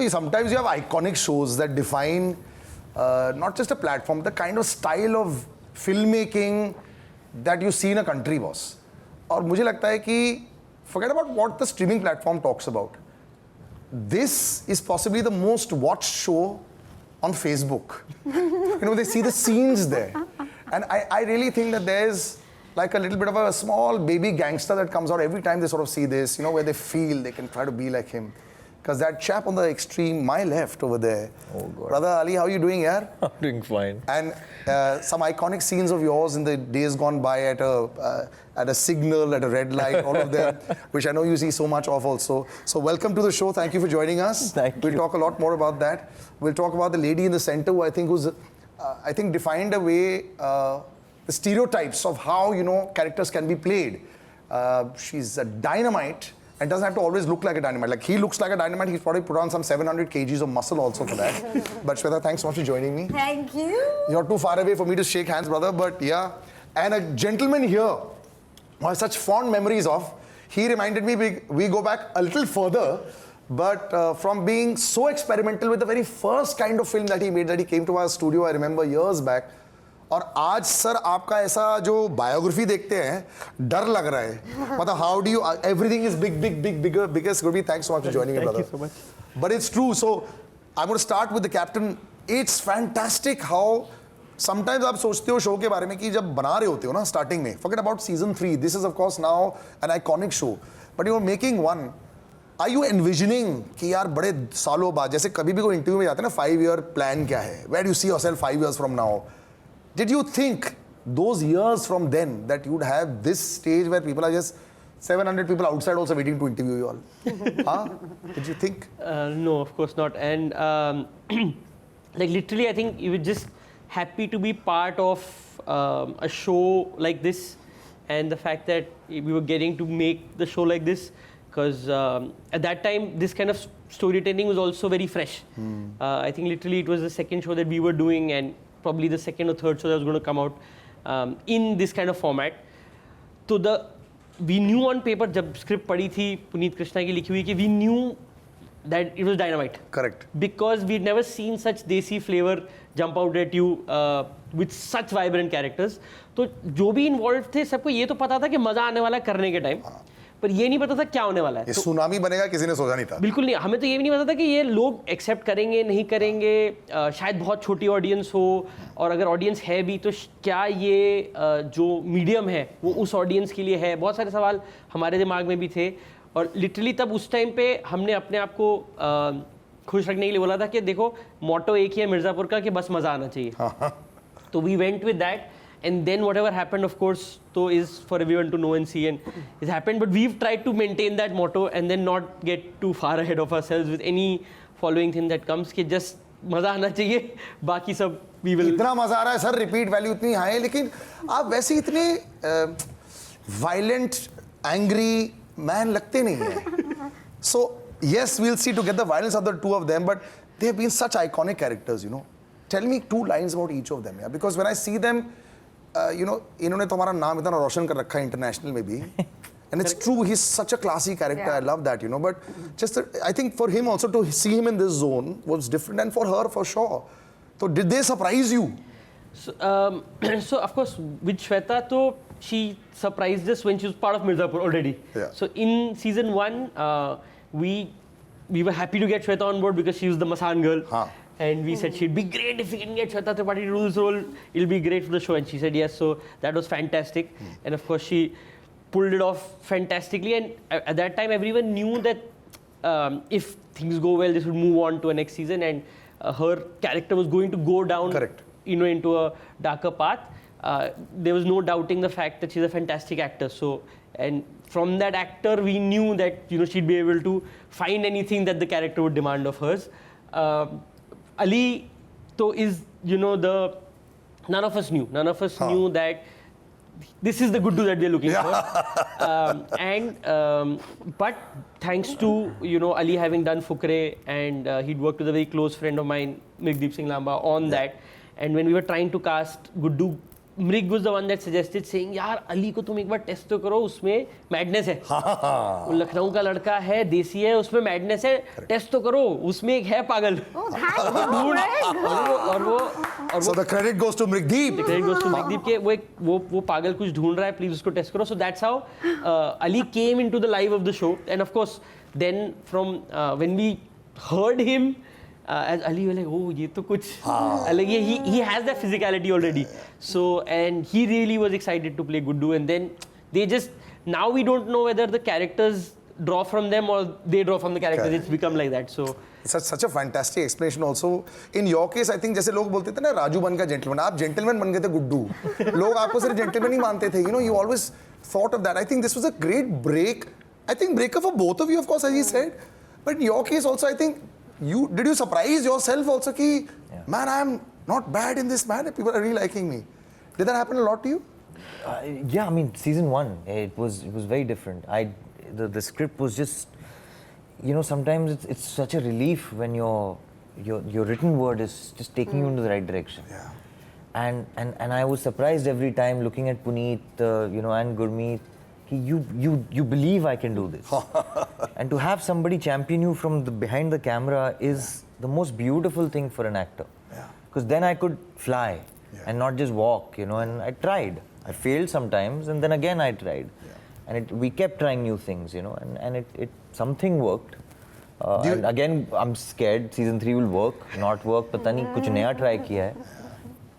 sometimes you have iconic shows that define not just a platform, the kind of style of filmmaking that you see in a country, boss. और मुझे लगता है कि forget about what the streaming platform talks about. This is possibly the most watched show on Facebook. They see the scenes there. And I really think that there's like a little bit of a small baby gangster that comes out every time they sort of see this, where they feel they can try to be like him. Because that chap on the extreme, my left over there, Brother Ali, how are you doing, yaar? I'm doing fine. And some iconic scenes of yours in the days gone by at a signal, at a red light, all of them, which I know you see so much of also. So welcome to the show. Thank you for joining us. We'll talk a lot more about that. We'll talk about the lady in the center who I think defined a way the stereotypes of how, characters can be played. She's a dynamite. And doesn't have to always look like a dynamite. Like he looks like a dynamite, he's probably put on some 700 kgs of muscle also for that. But Shweta, thanks so much for joining me. Thank you. You're too far away for me to shake hands, brother, but yeah. And a gentleman here who I have such fond memories of, he reminded me, we go back a little further, but from being so experimental with the very first kind of film that he made, that he came to our studio, I remember years back. और आज sir आपका ऐसा जो biography देखते हैं डर लग रहा है मतलब how do you everything is biggest Gurmmeet, thanks so much for joining me, brother. Thank you so much. But it's true. So I'm going to start with the captain. It's fantastic how sometimes आप सोचते हो show के बारे में कि जब बना रहे होते हो ना स्टार्टिंग में, forget about season 3, this is of course now an iconic show, but you're making one. Are you envisioning कि यार बड़े सालों बाद, जैसे कभी भी कोई इंटरव्यू में जाते हैं ना, 5-year plan क्या है, where do you see yourself 5 years from now? Did you think those years from then that you'd have this stage where people are just 700 people outside also waiting to interview you all? Huh? Did you think? No, of course not. And like literally, I think you were just happy to be part of a show like this, and the fact that we were getting to make the show like this, because at that time this kind of storytelling was also very fresh. I think literally it was the second show that we were doing, and probably the second or third show that was going to come out in this kind of format. So we knew on paper, जब script पढ़ी थी पुनीत कृष्णा की लिखी हुई, कि we knew that it was dynamite. Correct. Because we'd never seen such desi flavor jump out at you with such vibrant characters. तो जो भी involved थे सबको ये तो पता था कि मजा आने वाला करने के टाइम, पर ये नहीं पता था क्या होने वाला है. ये सुनामी बनेगा किसी ने सोचा नहीं था. बिल्कुल नहीं. हमें तो ये भी नहीं पता था कि ये लोग एक्सेप्ट करेंगे नहीं करेंगे, शायद बहुत छोटी ऑडियंस हो, और अगर ऑडियंस है भी तो क्या ये जो मीडियम है वो उस ऑडियंस के लिए है. बहुत सारे सवाल हमारे दिमाग में भी थे, और लिटरली तब उस टाइम पे हमने अपने आप को खुश रखने के लिए बोला था कि देखो मोटो एक ही है मिर्ज़ापुर का कि बस मज़ा आना चाहिए. तो we went with that. And then whatever happened, of course, so is for everyone to know and see, and it's happened. But we've tried to maintain that motto and then not get too far ahead of ourselves with any following thing that comes. कि just मजा आना चाहिए, बाकी सब we will. इतना मजा आ रहा है सर, रिपीट वैल्यू इतनी हाई है, लेकिन आप वैसे इतने violent, angry man लगते नहीं हैं. So yes, we'll see to get the violence of the two of them, but they have been such iconic characters, Tell me 2 lines about each of them, because when I see them. इन्होंने तो हमारा नाम इतना रोशन कर रखा है international में भी, and it's true, he's such a classy character. I love that, but just I think for him also to see him in this zone was different, and for her for sure. So did they surprise you? So of course with Shweta, so she surprised us when she was part of Mirzapur already. Yeah. So in season 1 we were happy to get Shweta on board because she was the Masan girl. And we said she'd be great if we can get Shweta Tripathi to do this role. It'll be great for the show. And she said yes. So that was fantastic. And of course, she pulled it off fantastically. And at that time, everyone knew that if things go well, this would move on to a next season. And her character was going to go down, correct, into a darker path. There was no doubting the fact that she's a fantastic actor. So, and from that actor, we knew that she'd be able to find anything that the character would demand of hers. Ali, though, is, none of us knew. None of us knew that this is the Guddu that we're looking for. But thanks to, Ali having done Fukre, and he'd worked with a very close friend of mine, Mirzapur Singh on that. And when we were trying to cast Guddu, Mrig was the one that suggested saying यार अली को तुम एक बार test तो करो, उसमें madness है, वो लखनऊ का लड़का है, देसी है, उसमें मैडनेस है, टेस्ट तो करो, उसमें एक है पागल। और वो So the credit goes to Mrigdeep. The credit goes to Mrigdeep के वो पागल कुछ ढूंढ रहा है, प्लीज उसको टेस्ट करो। So that's how Ali came into the life of the show, and of course then from when we heard him as Ali, we were like, oh, ये तो कुछ अलग है, he has that physicality already. So and he really was excited to play Guddu, and then they just, now we don't know whether the characters draw from them or they draw from the characters. Correct. It's become like that. So such a fantastic explanation also. In your case, I think जैसे लोग बोलते थे ना राजू बन का gentleman, आप gentleman बन गए थे गुड्डू। लोग आपको सिर्फ gentleman ही मानते थे. You know, you always thought of that. I think this was a great break. I think breaker for both of you, of course, as he said. But in your case also, I think did you surprise yourself also कि man, I'm not bad in this, man. People are really liking me. Did that happen a lot to you? Yeah, I mean, season 1, it was very different. The script was just, you know, sometimes it's such a relief when your written word is just taking you into the right direction. Yeah. And I was surprised every time looking at Puneet, you know, and Gurmmeet, you believe I can do this. And to have somebody champion you from behind the camera is the most beautiful thing for an actor. Because then I could fly and not just walk, you know, and I tried. I failed sometimes, and then again I tried. And we kept trying new things, you know, and it something worked. And again, I'm scared season 3 will work, not work, pata nahi kuch naya try kiya hai.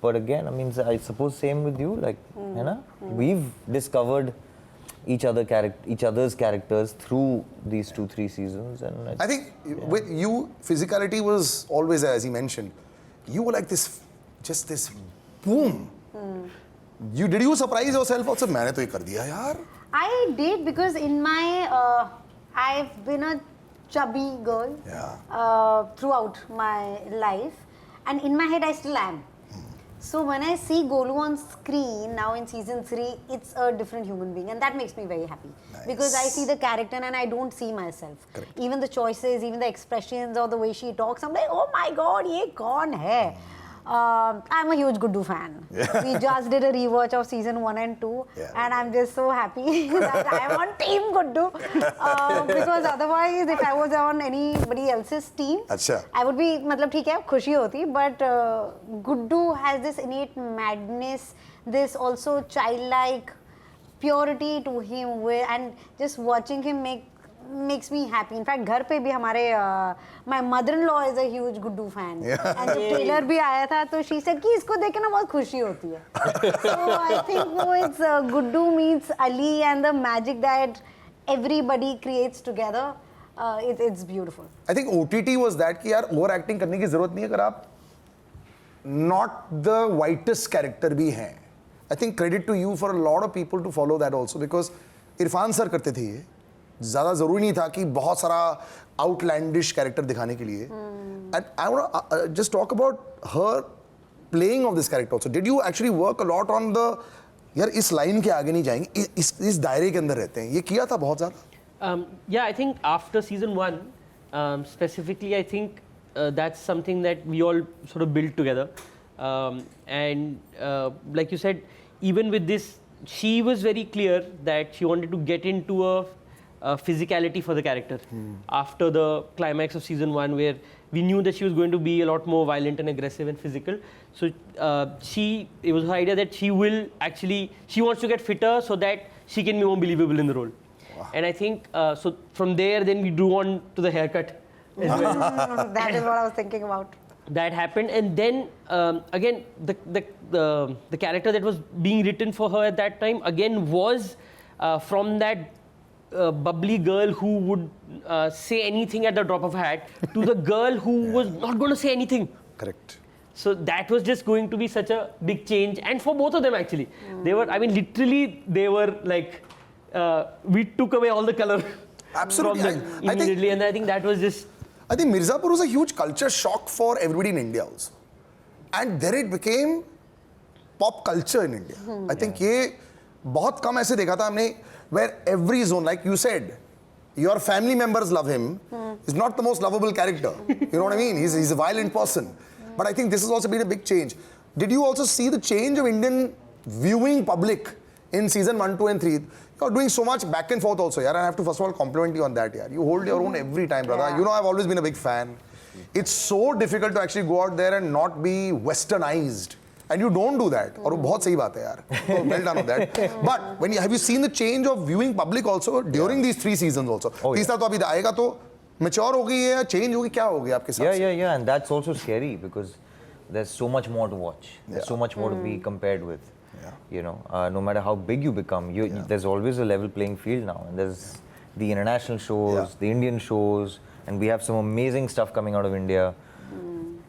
But again, I mean, I suppose same with you, like, you know, we've discovered each other's characters through these 2-3 seasons, and I think with you, physicality was always there, as he mentioned. You were like this, just this boom. Did you surprise yourself also? मैंने तो ये कर दिया यार. I did, because in my I've been a chubby girl throughout my life, and in my head I still am. So when I see Golu on screen now in season 3, it's a different human being, and that makes me very happy. Nice. Because I see the character and I don't see myself. Correct. Even the choices, even the expressions or the way she talks, I'm like, oh my god, ye kaun hai? I'm a huge Guddu fan. We just did a rewatch of season 1 and 2, and I'm just so happy that I'm on team Guddu. Because otherwise, if I was on anybody else's team, I would be, matlab theek hai, khushi hoti, but Guddu has this innate madness, this also childlike purity to him, and just watching him makes me happy. In fact, घर पे भी हमारे my mother-in-law is a huge Guddu fan. And जब trailer भी आया था, तो she said कि इसको देख के ना बहुत खुशी होती है. So I think it's Guddu meets Ali, and the magic that everybody creates together. It's beautiful. I think OTT was that कि यार overacting करने की जरूरत नहीं है अगर आप not the whitest character भी हैं. I think credit to you for a lot of people to follow that also, because Irfan sir करते थे ये. ज़्यादा ज़रूरी नहीं था कि बहुत सारा outlandish character दिखाने के लिए. And I want to just talk about her playing of this character also. Did you actually work a lot on the यार इस लाइन के आगे नहीं जाएंगे, इस दायरे के अंदर रहते हैं, ये किया था बहुत ज़्यादा? Yeah, I think after season 1, specifically, I think that's something that we all sort of built together. And like you said, even with this, she was very clear that she wanted to get into a physicality for the character after the climax of season 1, where we knew that she was going to be a lot more violent and aggressive and physical. So it was her idea that she wants to get fitter so that she can be more believable in the role. Wow. And I think so from there, then we drew on to the haircut as well. That is what I was thinking about. That happened, and then again the character that was being written for her at that time again was from that bubbly girl who would say anything at the drop of a hat to the girl who was not going to say anything. Correct. So that was just going to be such a big change, and for both of them actually, they were. I mean, literally, they were like, we took away all the color Absolutely. from them immediately, and I think that was just. I think Mirzapur was a huge culture shock for everybody in India also, and then it became pop culture in India. I think ये बहुत कम ऐसे देखा था हमने, where every zone, like you said, your family members love him. He's not the most lovable character. You know what I mean? He's a violent person. But I think this has also been a big change. Did you also see the change of Indian viewing public in season 1, 2 and 3, you're doing so much back and forth also, and I have to first of all compliment you on that, You hold your own every time, brother. Yeah. You know, I've always been a big fan. It's so difficult to actually go out there and not be westernized. And you don't do that. और वो बहुत सही बात है यार. So well done on that. But have you seen the change of viewing public also during these 3 seasons also? तीसरा तो अभी आएगा तो mature हो गई है या change होगी, क्या हो गया आपके साथ? Yeah, and that's also scary because there's so much more to watch. There's so much more to be compared with. You know, no matter how big you become, there's always a level playing field now. And there's the international shows, the Indian shows, and we have some amazing stuff coming out of India.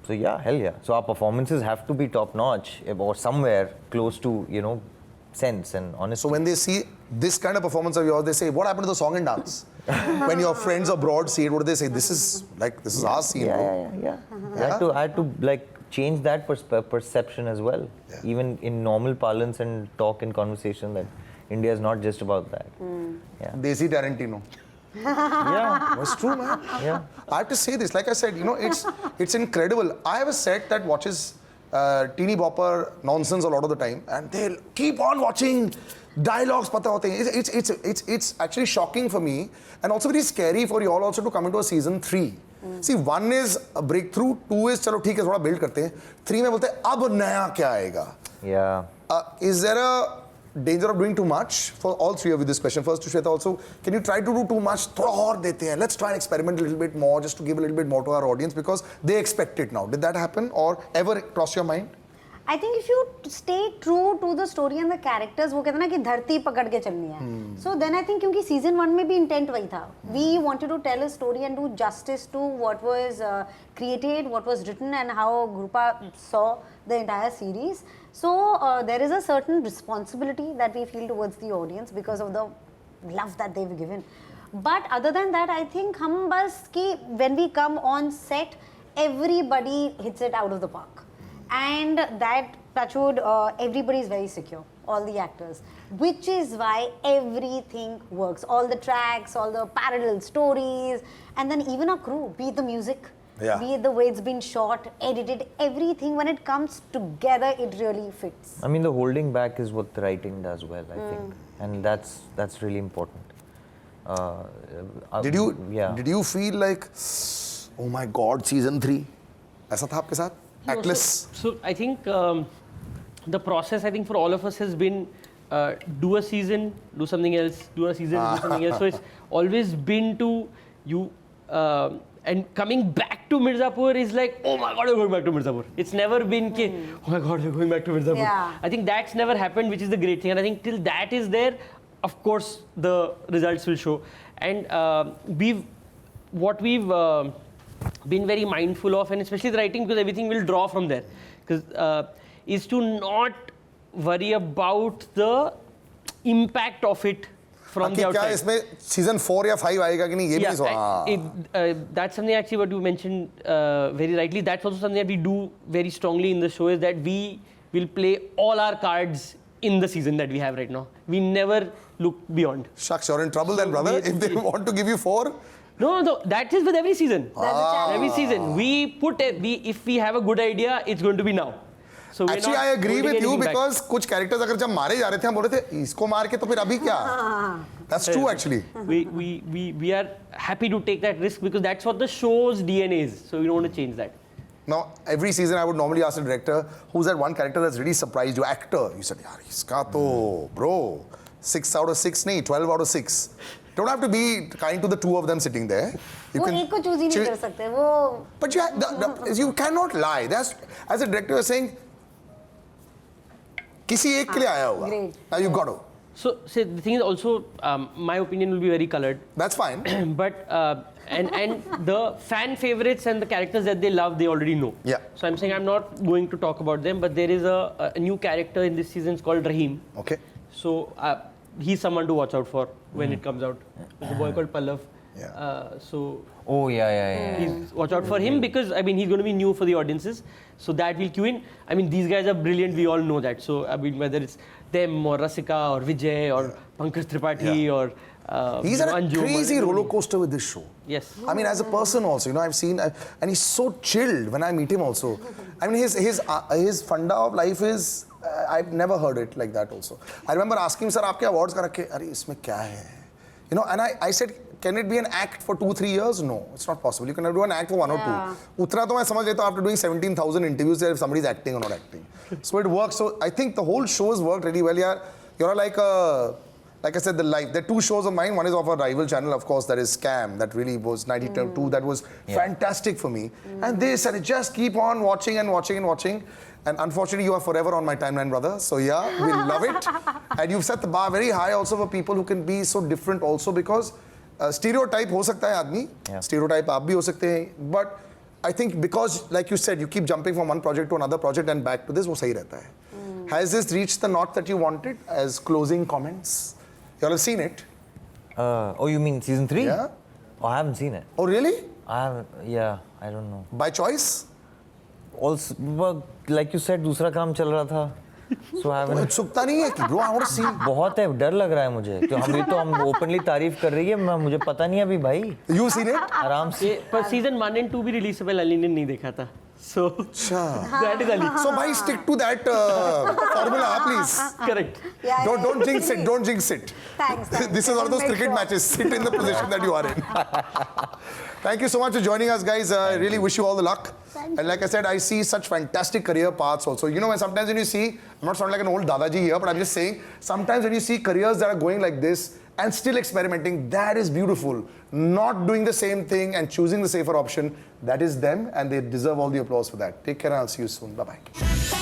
So yeah, hell yeah. So our performances have to be top notch or somewhere close to, sense and honesty. So when they see this kind of performance of yours, they say, what happened to the song and dance? When your friends abroad see it, what do they say? This is our scene, bro. Yeah. I had to like change that perception as well. Even in normal parlance and talk and conversation, that India is not just about that. Desi Tarantino. Yeah. It's true, man. Yeah. I have to say this, like I said, it's incredible. I have a set that watches teeny bopper nonsense a lot of the time, and they'll keep on watching dialogues. Pata hote hain. It's actually shocking for me, and also very scary for you all also to come into a season 3. See, 1 is a breakthrough, 2 is चलो ठीक है थोड़ा build करते हैं, 3 में बोलते हैं अब नया क्या आएगा? Yeah. Is there a danger of doing too much? For all 3 of you, this question. First to Shweta also, can you try to do too much? थोड़ा और देते हैं. Let's try and experiment a little bit more, just to give a little bit more to our audience because they expect it now. Did that happen or ever cross your mind? I think if you stay true to the story and the characters, वो कहते हैं ना कि धरती पकड़ के चलनी है. So then I think क्योंकि season 1 में भी intent वही था. We wanted to tell a story and do justice to what was created, what was written, and how Grupa saw the entire series. So there is a certain responsibility that we feel towards the audience because of the love that they've given. But other than that, I think हम बस कि when we come on set, everybody hits it out of the park. And that, touchwood, everybody is very secure, all the actors, which is why everything works. All the tracks, all the parallel stories, and then even our crew, be it the music, be it the way it's been shot, edited, everything, when it comes together, it really fits. I mean, the holding back is what the writing does well, I think. And that's really important. Did you feel like, oh my God, season 3? ऐसा था आपके साथ? Actless. So I think the process, I think for all of us has been do a season, do something else, do a season, do something else. So it's always been to you, and coming back to Mirzapur is like, oh my God, we're going back to Mirzapur. It's never been, oh my God, we're going back to Mirzapur. Yeah. I think that's never happened, which is the great thing. And I think till that is there, of course, the results will show. And we've been very mindful of, and especially the writing, because everything will draw from there, because is to not worry about the impact of it from the outside. क्या इसमें season 4 या 5 आएगा कि नहीं ये भी सवाल. That's something actually what you mentioned very rightly. That's also something that we do very strongly in the show, is that we will play all our cards in the season that we have right now. We never look beyond. Shucks, you're in trouble then, brother. If they want to give you 4. No, that is with every season. Every season. If we have a good idea, it's going to be now. So actually, I agree with you because कुछ characters अगर जब मारे जा रहे थे हम बोल रहे थे इसको मार के तो फिर अभी क्या? That's true actually. We are happy to take that risk because that's what the show's DNA is. So we don't want to change that. Now, every season I would normally ask the director, who's that one character that's really surprised you? Actor. You said, yaar, iska to, bro, 6 out of 6 nahi, 12 out of 6. Don't have to be kind to the 2 of them sitting there. वो एक को choose ही नहीं कर सकते वो. But you cannot lie. That's, as a director, you're saying, किसी एक के लिए आया होगा. Now you got to. So the thing is also, my opinion will be very colored. That's fine. But and the fan favorites and the characters that they love, they already know. Yeah. So I'm saying I'm not going to talk about them, but there is a new character in this season called Rahim. Okay. So he's someone to watch out for when it comes out. There's a boy called Pallav. Yeah. Oh yeah. Please watch out for him because I mean he's going to be new for the audiences, so that will cue in. I mean these guys are brilliant. We all know that. So I mean whether it's them or Rasika or Vijay or Pankaj Tripathi or he's at a crazy roller coaster with this show. Yes. I mean as a person also, you know, I've seen and he's so chilled when I meet him also. I mean his funda of life is I've never heard it like that also. I remember asking him, sir, आपके awards का रखे, अरे इसमें क्या है? You know, and I said, can it be an act for 2-3 years? No, it's not possible. You can do an act for 1 or 2. उतना तो मैं समझ लेता हूँ after doing 17,000 interviews if somebody's acting or not acting. So it works. So I think the whole show has worked really well. You're like I said, the live. There are 2 shows of mine. One is of a rival channel, of course, that is Scam. That really was 92. That was fantastic for me. And this, and it just keep on watching and watching and watching. And unfortunately, you are forever on my timeline, brother. So yeah, we love it. And you've set the bar very high also for people who can be so different also, because stereotype हो सकता है आदमी. Stereotype आप भी हो सकते हैं. But I think because, like you said, you keep jumping from one project to another project and back to this, वो सही रहता है. Has this reached the knot that you wanted? As closing comments, you all have seen it. Oh, you mean season 3? Yeah. Oh, I haven't seen it. Oh really? I don't know. By choice? Also, well, like you said, दूसरा काम चल रहा था. So I haven't. उत्सुकता नहीं है कि bro, I want to see. बहुत है, डर लग रहा है मुझे. तो हम openly तारीफ कर रही है, मुझे पता नहीं अभी भाई. You seen it? आराम से. पर सीजन 1 and 2 भी रिलीज से पहले अली ने नहीं देखा था. So that is Ali. So bhai, stick to that formula, please. Correct. Yeah, Don't jinx it. Don't jinx it. Thanks. This is one of those cricket matches. Sit in the position that you are in. Thank you so much for joining us, guys. I really wish you all the luck. And like I said, I see such fantastic career paths also. You know, sometimes when you see, I'm not sounding like an old Dadaji here, but I'm just saying, sometimes when you see careers that are going like this and still experimenting, that is beautiful. Not doing the same thing and choosing the safer option, that is them, and they deserve all the applause for that. Take care and I'll see you soon. Bye-bye.